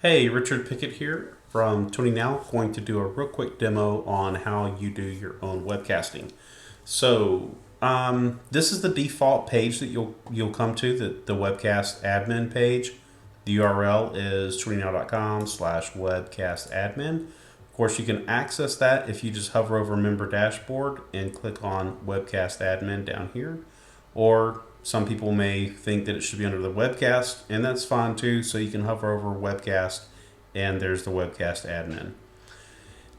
Hey, Richard Pickett here from Tony Now. Going to do a real quick demo on how you do your own webcasting. This is the default page that you'll come to, the Webcast Admin page. The URL is tonynow.com/webcast admin. Of course, you can access that if you just hover over Member Dashboard and click on Webcast Admin down here, or some people may think that it should be under the webcast, and that's fine too. So you can hover over webcast, and there's the webcast admin.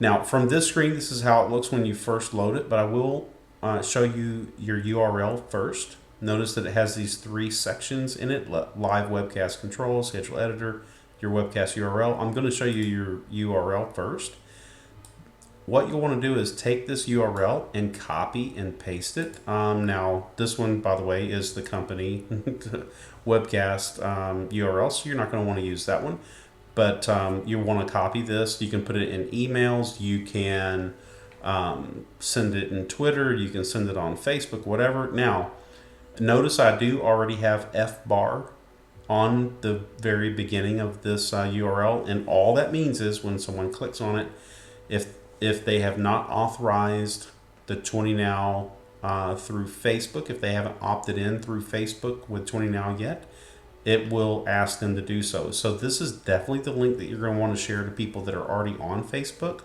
Now, from this screen, this is how it looks when you first load it, but I will show you your URL first. Notice that it has these three sections in it: live webcast controls, schedule editor, your webcast URL. I'm going to show you your URL first. What you'll want to do is take this URL and copy and paste it. Now, this one, by the way, is the company webcast URL, so you're not going to want to use that one. But you want to copy this. You can put it in emails. You can send it in Twitter. You can send it on Facebook, whatever. Now, notice I do already have FBAR on the very beginning of this URL, and all that means is when someone clicks on it, if they have not authorized the 20 Now through Facebook, if they haven't opted in through Facebook with 20 Now yet, it will ask them to do so. So this is definitely the link that you're going to want to share to people that are already on Facebook.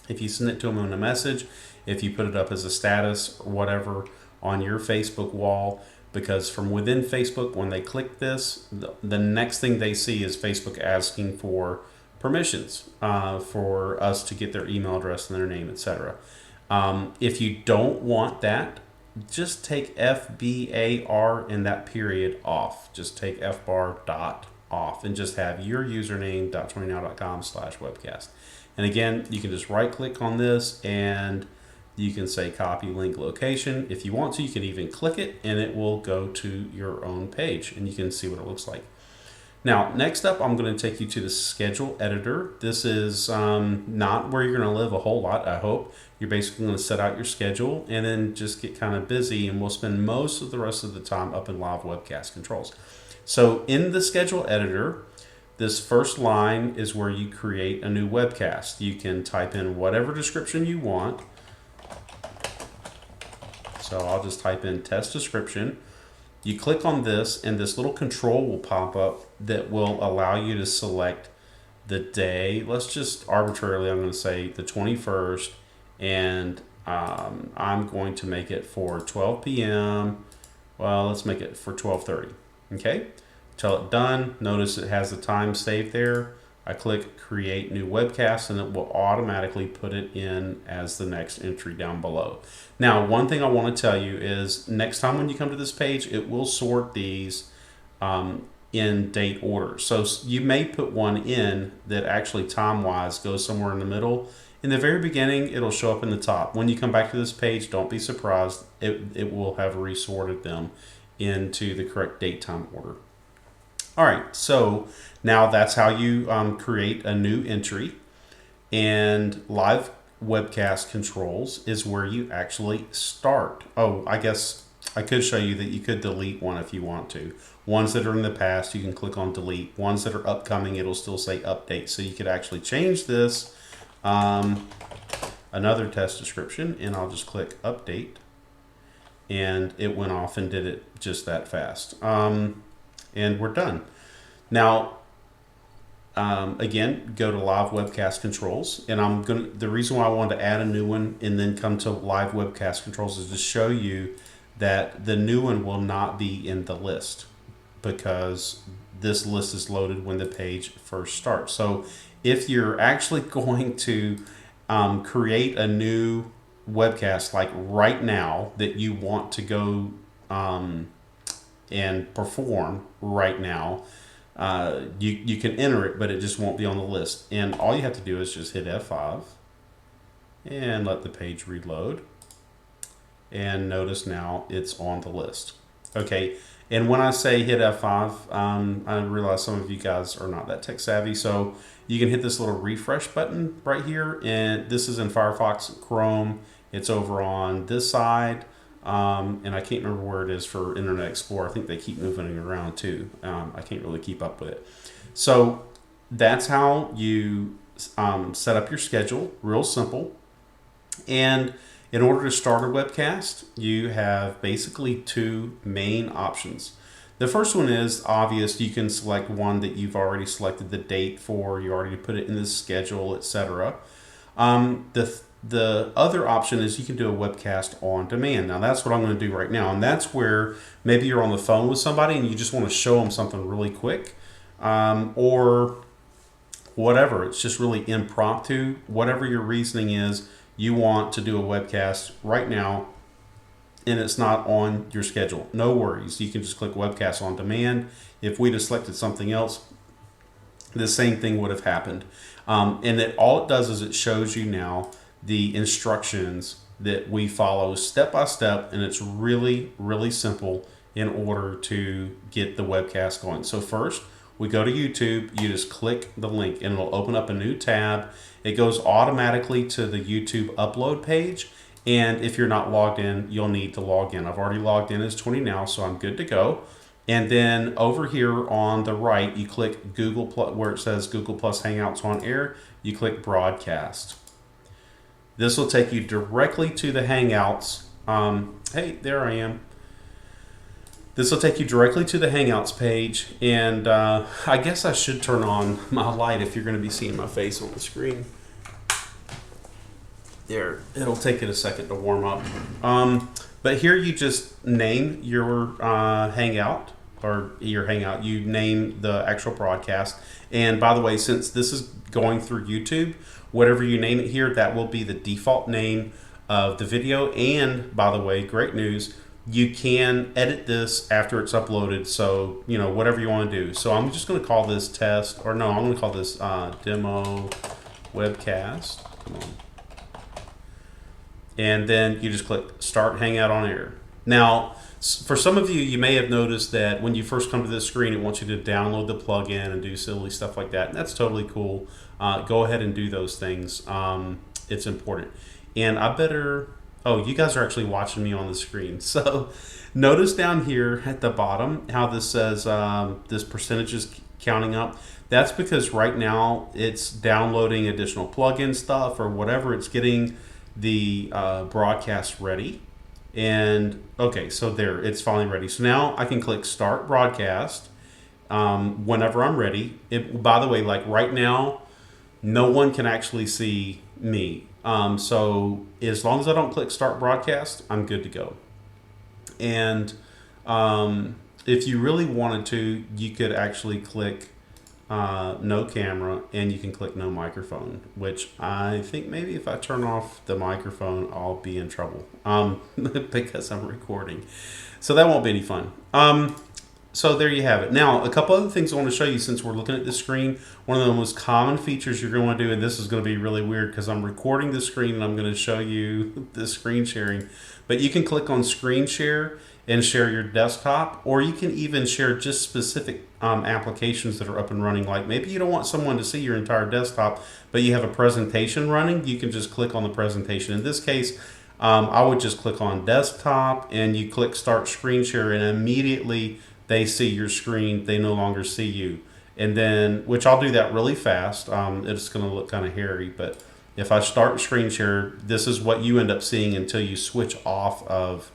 If you send it to them in a message, if you put it up as a status or whatever on your Facebook wall, because from within Facebook, when they click this, the next thing they see is Facebook asking for permissions for us to get their email address and their name, etc. If you don't want that, just take FBAR in that period off. Just take FBAR dot off and just have your username .20now.com/webcast. And again, you can just right click on this and you can say copy link location. If you want to, you can even click it and it will go to your own page and you can see what it looks like. Now, next up, I'm going to take you to the schedule editor. This is not where you're going to live a whole lot, I hope. You're basically going to set out your schedule and then just get kind of busy, and we'll spend most of the rest of the time up in live webcast controls. So in the schedule editor, this first line is where you create a new webcast. You can type in whatever description you want. So I'll just type in test description. You click on this and this little control will pop up that will allow you to select the day. Let's just arbitrarily, I'm going to say the 21st, and I'm going to make it for 12 p.m. Well, let's make it for 12:30. Okay, tell it done. Notice it has the time saved there. I click create new webcast and it will automatically put it in as the next entry down below. Now, one thing I want to tell you is next time when you come to this page, it will sort these in date order. So you may put one in that actually time-wise goes somewhere in the middle. In the very beginning, it'll show up in the top. When you come back to this page, don't be surprised. It will have resorted them into the correct date time order. All right, so now that's how you create a new entry. And live webcast controls is where you actually start. Oh, I guess I could show you that you could delete one if you want to. Ones that are in the past, you can click on delete. Ones that are upcoming, it'll still say update. So you could actually change this. Another test description, and I'll just click update. And it went off and did it just that fast. And we're done. Now, again, go to live webcast controls, and the reason why I wanted to add a new one and then come to live webcast controls is to show you that the new one will not be in the list because this list is loaded when the page first starts. So if you're actually going to create a new webcast like right now that you want to go and perform right now, you can enter it, but it just won't be on the list. And all you have to do is just hit F5 and let the page reload. And notice now it's on the list. Okay, and when I say hit F5, I realize some of you guys are not that tech savvy, so you can hit this little refresh button right here, and this is in Firefox, Chrome. It's over on this side. And I can't remember where it is for Internet Explorer. I think they keep moving it around too. I can't really keep up with it. So that's how you set up your schedule. Real simple. And in order to start a webcast, you have basically two main options. The first one is obvious. You can select one that you've already selected the date for. You already put it in the schedule, etc. The other option is you can do a webcast on demand. Now that's what I'm going to do right now, and that's where maybe you're on the phone with somebody and you just want to show them something really quick, or whatever. It's just really impromptu. Whatever your reasoning is, you want to do a webcast right now and it's not on your schedule. No worries. You can just click webcast on demand. If we'd have selected something else, the same thing would have happened. And all it does is it shows you now the instructions that we follow step by step, and it's really, really simple in order to get the webcast going. So first, we go to YouTube, you just click the link and it'll open up a new tab. It goes automatically to the YouTube upload page. And if you're not logged in, you'll need to log in. I've already logged in as 20 now, so I'm good to go. And then over here on the right, you click Google Plus, where it says Google Plus Hangouts on Air, you click Broadcast. This will take you directly to the Hangouts. Hey, there I am. This will take you directly to the Hangouts page, and I guess I should turn on my light if you're going to be seeing my face on the screen. There, it'll take it a second to warm up. But here you just name your Hangout, or your Hangout. You name the actual broadcast. And by the way, since this is going through YouTube, whatever you name it here, that will be the default name of the video. And by the way, great news, you can edit this after it's uploaded, so whatever you want to do. So I'm just going to call this test, or no, I'm going to call this demo webcast. Come on. And then you just click Start Hangout on Air. Now, for some of you, you may have noticed that when you first come to this screen, it wants you to download the plugin and do silly stuff like that. And that's totally cool. Go ahead and do those things. It's important. And I better... Oh, you guys are actually watching me on the screen. So notice down here at the bottom how this says this percentage is counting up. That's because right now it's downloading additional plugin stuff or whatever. It's getting the broadcast ready. And okay, so there, it's finally ready. So now I can click Start Broadcast whenever I'm ready. By the way, like right now, no one can actually see me. So as long as I don't click Start Broadcast, I'm good to go. And if you really wanted to, you could actually click no camera, and you can click no microphone, which I think maybe if I turn off the microphone, I'll be in trouble because I'm recording. So that won't be any fun. So there you have it. Now, a couple other things I want to show you since we're looking at the screen. One of the most common features you're going to do, and this is going to be really weird because I'm recording the screen and I'm going to show you the screen sharing. But you can click on screen share and share your desktop, or you can even share just specific applications that are up and running. Like maybe you don't want someone to see your entire desktop, but you have a presentation running. You can just click on the presentation. In this case, I would just click on desktop and you click start screen share, and immediately they see your screen. They no longer see you. And then, which I'll do that really fast. It's going to look kind of hairy, but if I start screen share, this is what you end up seeing until you switch off of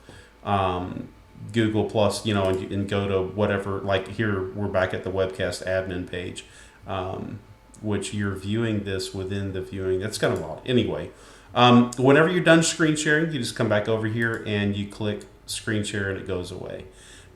Google Plus, and go to whatever. Like here, we're back at the Webcast Admin page, which you're viewing this within the viewing. That's kind of odd. Anyway, whenever you're done screen sharing, you just come back over here and you click screen share, and it goes away.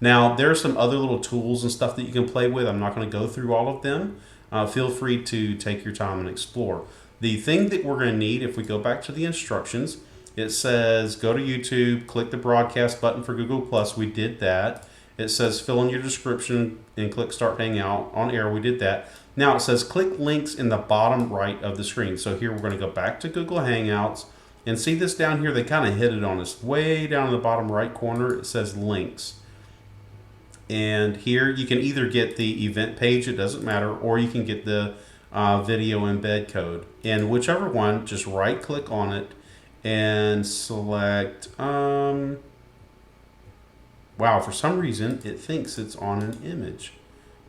Now, there are some other little tools and stuff that you can play with. I'm not going to go through all of them. Feel free to take your time and explore. The thing that we're going to need, if we go back to the instructions, it says go to YouTube, click the broadcast button for Google Plus. We did that. It says fill in your description and click Start Hangout on Air. We did that. Now it says click links in the bottom right of the screen. So here we're going to go back to Google Hangouts and see this down here. They kind of hit it on us way down in the bottom right corner. It says links. And here you can either get the event page, it doesn't matter, or you can get the video embed code. And whichever one, just right click on it and select, wow, for some reason it thinks it's on an image.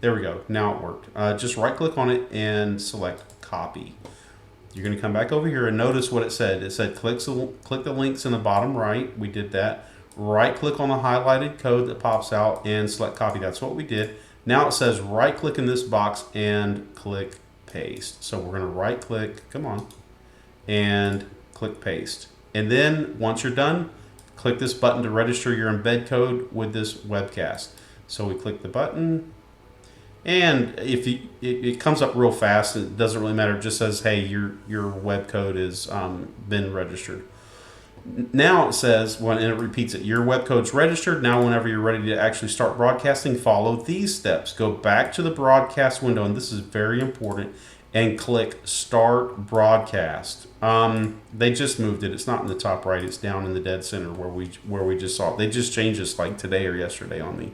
there we go. Now it worked. Just right click on it and select copy. You're going to come back over here and notice what it said. It said click the links in the bottom right. We did that. Right click on the highlighted code that pops out and select copy. That's what we did. Now it says right click in this box and click paste. So we're going to right click, come on, and click paste. And then once you're done, click this button to register your embed code with this webcast. So we click the button, and if it comes up real fast, it doesn't really matter. It just says, hey, your web code has been registered. Now it says, and it repeats it, your web code's registered. Now whenever you're ready to actually start broadcasting, follow these steps. Go back to the broadcast window, and this is very important, and click Start Broadcast. They just moved it. It's not in the top right. It's down in the dead center where we just saw it. They just changed this like today or yesterday on me.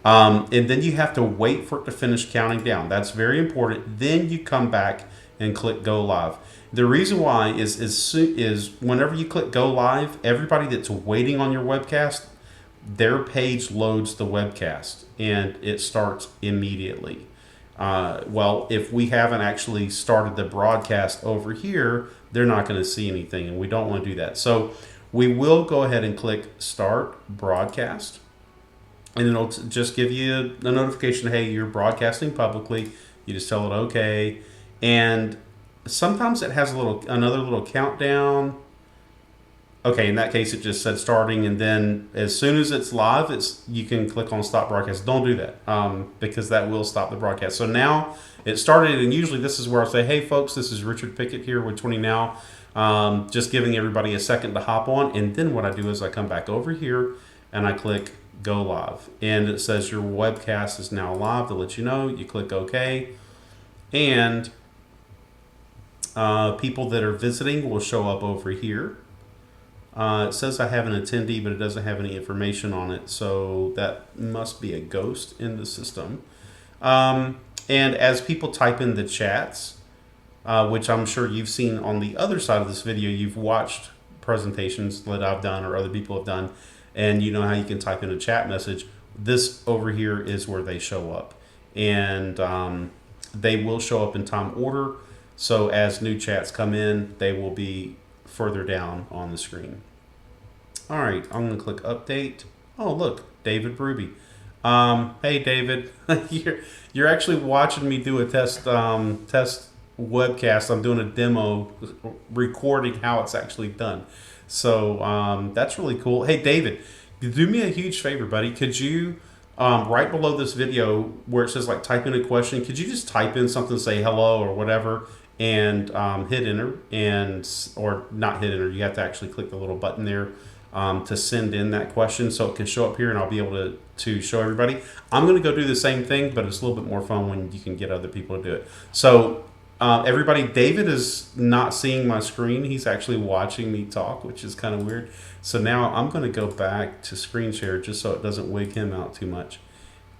And then you have to wait for it to finish counting down. That's very important. Then you come back and click Go Live. The reason why is whenever you click Go Live, everybody that's waiting on your webcast, their page loads the webcast and it starts immediately. Well, if we haven't actually started the broadcast over here, they're not going to see anything, and we don't want to do that. So we will go ahead and click Start Broadcast, and it'll just give you a notification, hey, you're broadcasting publicly. You just tell it okay, and sometimes it has another little countdown. Okay, in that case, it just said starting, and then as soon as it's live, you can click on Stop Broadcast. Don't do that because that will stop the broadcast. So now it started, and usually this is where I'll say, hey, folks, this is Richard Pickett here with 20 Now. Just giving everybody a second to hop on, and then what I do is I come back over here, and I click Go Live. And it says your webcast is now live to let you know. You click OK, and people that are visiting will show up over here. It says I have an attendee, but it doesn't have any information on it, so that must be a ghost in the system. And as people type in the chats, which I'm sure you've seen on the other side of this video, you've watched presentations that I've done or other people have done, and you know how you can type in a chat message. This over here is where they show up, and they will show up in time order. So as new chats come in, they will be further down on the screen. All right, I'm going to click update. Oh, look, David Ruby. Hey, David, you're actually watching me do a test webcast. I'm doing a demo recording how it's actually done. So that's really cool. Hey, David, do me a huge favor, buddy. Could you, right below this video where it says like type in a question, could you just type in something, say hello or whatever, and hit enter, or not hit enter, you have to actually click the little button there to send in that question so it can show up here, and I'll be able to show everybody. I'm going to go do the same thing, but it's a little bit more fun when you can get other people to do it. So everybody, David is not seeing my screen. He's actually watching me talk, which is kind of weird. So now I'm going to go back to screen share just so it doesn't wig him out too much.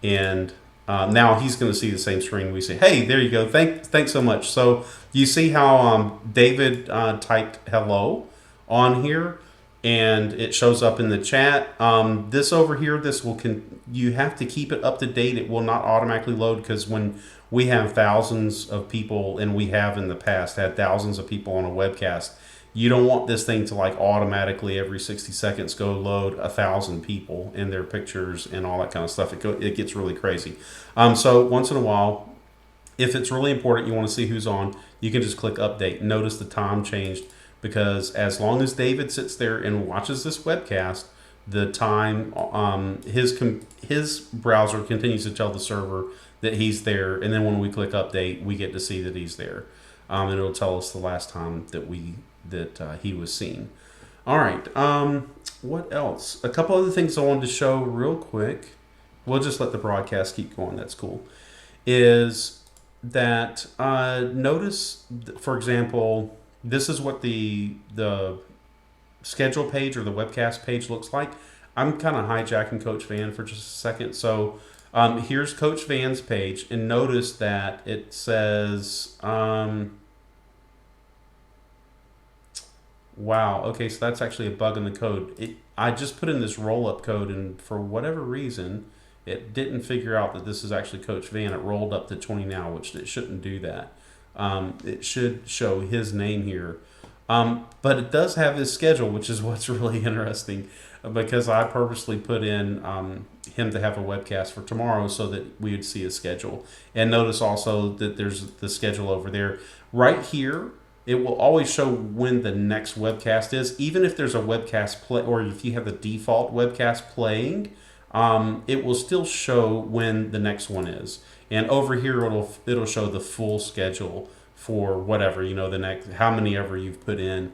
And now he's going to see the same screen. We say, hey, there you go. Thanks so much. So you see how David typed hello on here, and it shows up in the chat. This over here, you have to keep it up to date. It will not automatically load, because when we have thousands of people, and we have in the past had thousands of people on a webcast, you don't want this thing to like automatically every 60 seconds go load 1,000 people and their pictures and all that kind of stuff. It gets really crazy. So once in a while, if it's really important, you want to see who's on, you can just click update. Notice the time changed, because as long as David sits there and watches this webcast, the time, his browser continues to tell the server that he's there, and then when we click update, we get to see that he's there, and it'll tell us the last time that he was seen. All right, what else? A couple other things I wanted to show real quick. We'll just let the broadcast keep going. That's cool. Is that notice, for example, this is what the schedule page or the webcast page looks like. I'm kind of hijacking Coach Van for just a second. So here's Coach Van's page, and notice that it says, wow, okay, so that's actually a bug in the code. I just put in this roll-up code, and for whatever reason, it didn't figure out that this is actually Coach Van. It rolled up to 20 now, which it shouldn't do that. It should show his name here. But it does have his schedule, which is what's really interesting, because I purposely put in him to have a webcast for tomorrow so that we would see his schedule. And notice also that there's the schedule over there. Right here, it will always show when the next webcast is, even if there's a webcast play, or if you have the default webcast playing, it will still show when the next one is. And over here, it'll show the full schedule for whatever, the next, how many ever you've put in,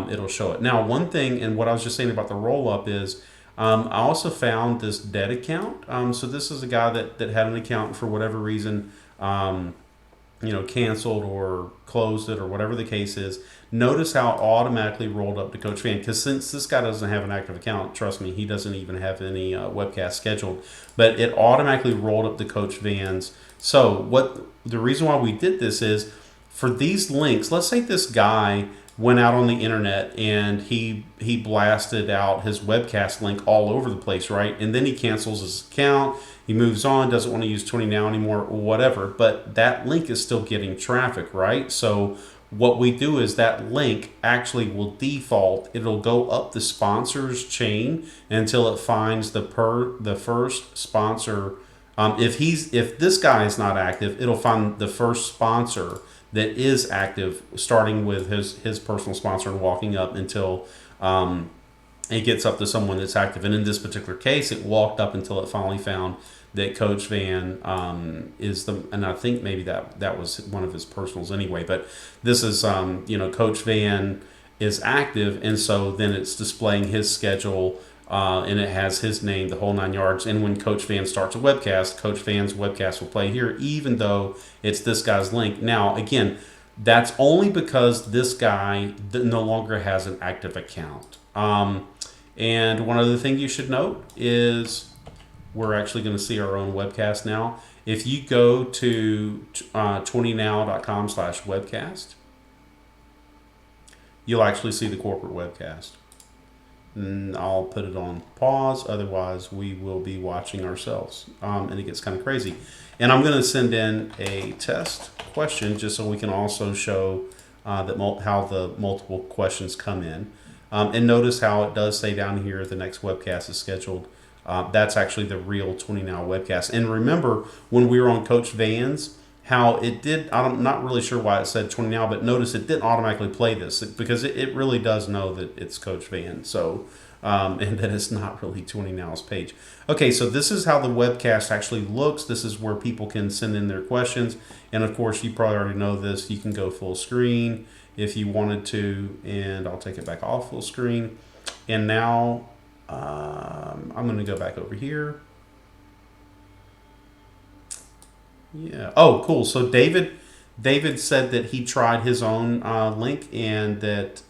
it'll show it. Now, one thing, and what I was just saying about the roll up is, I also found this dead account. So this is a guy that had an account for whatever reason, canceled or closed it or whatever the case is. Notice how it automatically rolled up to Coach Van, because since this guy doesn't have an active account, trust me, he doesn't even have any webcast scheduled, but it automatically rolled up to Coach Van's. So the reason why we did this is, for these links, let's say this guy went out on the internet and he blasted out his webcast link all over the place, right? And then he cancels his account, he moves on, doesn't want to use 20 Now anymore, or whatever. But that link is still getting traffic, right? So what we do is that link actually will default. It'll go up the sponsors chain until it finds the first sponsor. If this guy is not active, it'll find the first sponsor that is active, starting with his personal sponsor and walking up until it gets up to someone that's active. And in this particular case, it walked up until it finally found that Coach Van is and I think maybe that was one of his personals anyway. But this is Coach Van is active, and so then it's displaying his schedule. And it has his name, the whole 9 yards. And when Coach Van starts a webcast, Coach Van's webcast will play here, even though it's this guy's link. Now, again, that's only because this guy no longer has an active account. And one other thing you should note is we're actually going to see our own webcast now. If you go to 20now.com/webcast, you'll actually see the corporate webcast. I'll put it on pause, otherwise we will be watching ourselves, and it gets kind of crazy. And I'm going to send in a test question just so we can also show how the multiple questions come in. And notice how it does say down here the next webcast is scheduled. That's actually the real 20 Now webcast. And remember when we were on Coach Van's, how it did, I'm not really sure why it said 20 Now, but notice it didn't automatically play this, because it really does know that it's Coach Van. So, and that it's not really 20 Now's page. Okay, so this is how the webcast actually looks. This is where people can send in their questions. And of course, you probably already know this. You can go full screen if you wanted to, and I'll take it back off full screen. And now I'm going to go back over here. Yeah. Oh, cool. So David said that he tried his own link and that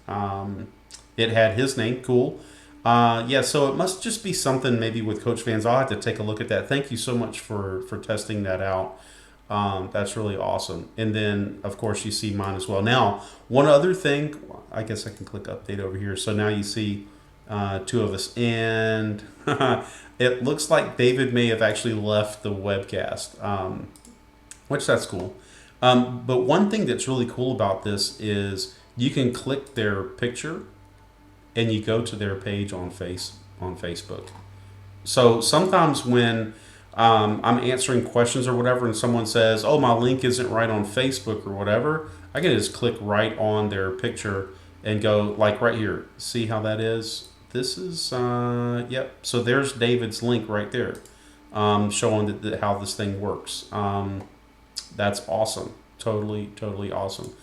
it had his name. Cool. Yeah. So it must just be something maybe with Coach Van's. I'll have to take a look at that. Thank you so much for testing that out. That's really awesome. And then of course you see mine as well. Now, one other thing, I guess I can click update over here. So now you see two of us, and it looks like David may have actually left the webcast. Which that's cool. But one thing that's really cool about this is you can click their picture and you go to their page on Facebook. So sometimes when I'm answering questions or whatever and someone says, oh, my link isn't right on Facebook or whatever, I can just click right on their picture and go like right here. See how that is? This is, yep. So there's David's link right there, showing that how this thing works. That's awesome. Totally awesome.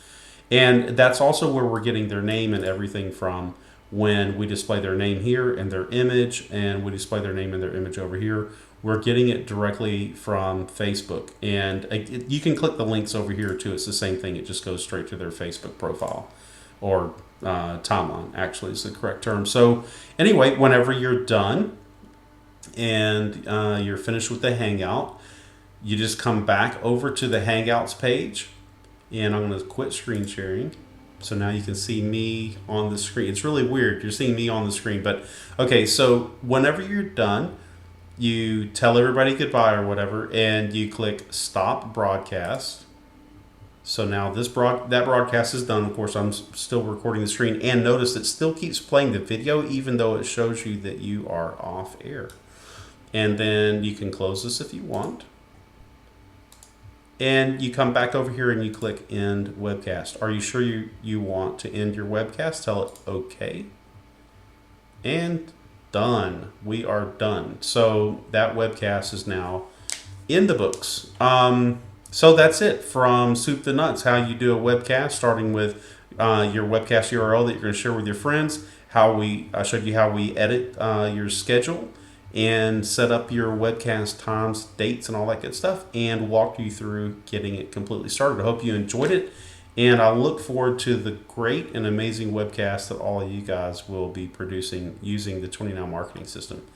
And that's also where we're getting their name and everything from, when we display their name here and their image, and we display their name and their image over here. We're getting it directly from Facebook. And you can click the links over here too. It's the same thing. It just goes straight to their Facebook profile, or timeline, actually is the correct term. So anyway, whenever you're done and you're finished with the Hangout, you just come back over to the Hangouts page, and I'm going to quit screen sharing. So now you can see me on the screen. It's really weird. You're seeing me on the screen, but okay. So whenever you're done, you tell everybody goodbye or whatever, and you click stop broadcast. So now that broadcast is done. Of course, I'm still recording the screen, and notice it still keeps playing the video even though it shows you that you are off air. And then you can close this if you want. And you come back over here and you click end webcast. Are you sure you want to end your webcast? Tell it okay. And done. We are done. So that webcast is now in the books. So that's it from soup to nuts. How you do a webcast, starting with your webcast URL that you're going to share with your friends. I showed you how we edit your schedule and set up your webcast times, dates, and all that good stuff, and walk you through getting it completely started. I hope you enjoyed it, and I look forward to the great and amazing webcast that all of you guys will be producing using the 29 marketing system.